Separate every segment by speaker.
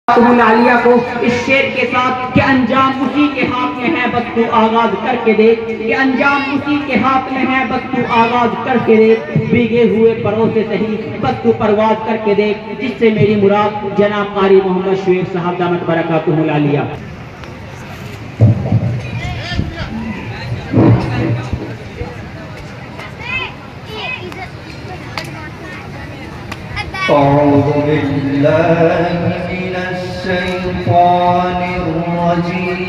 Speaker 1: आलिया को इस शेर के साथ कि अंजाम उसी के हाथ में है, बस तू आगाज करके देख। कि अंजाम उसी के हाथ में है, बस तू आगाज करके देख। भीगे हुए परों से सही, बस तू परवाज करके देख। जिससे मेरी मुराद जनाब कारी मोहम्मद शुएब साहब दामत बरकातुहुल आलिया।
Speaker 2: أعوذ بالله من الشيطان الرجيم.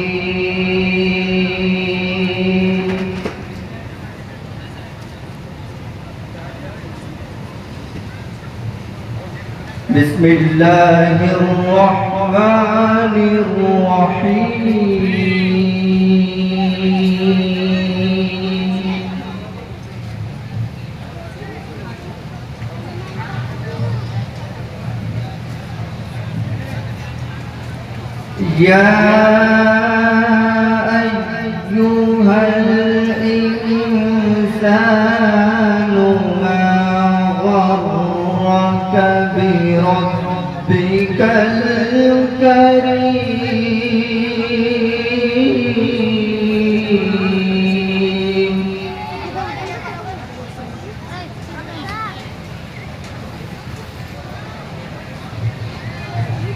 Speaker 2: بسم الله الرحمن الرحيم. يا أيها الإنسان ما غرك بربك الكريم.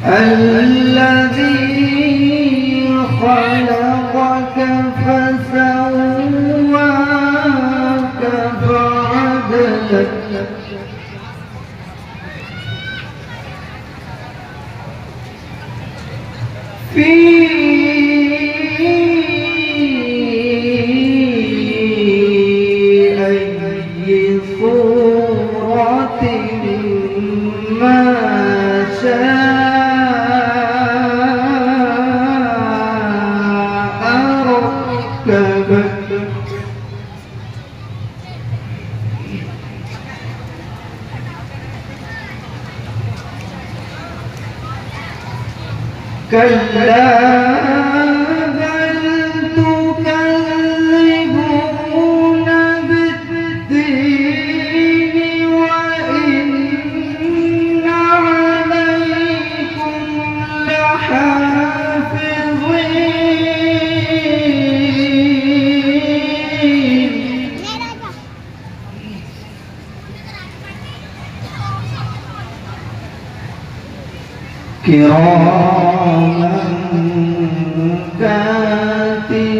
Speaker 2: الذي خلقك فسواك فعدلك في أي صورة ما شاء كلا بل تكذبون بالدين وإن عليكم لحافظين كراما كاتبين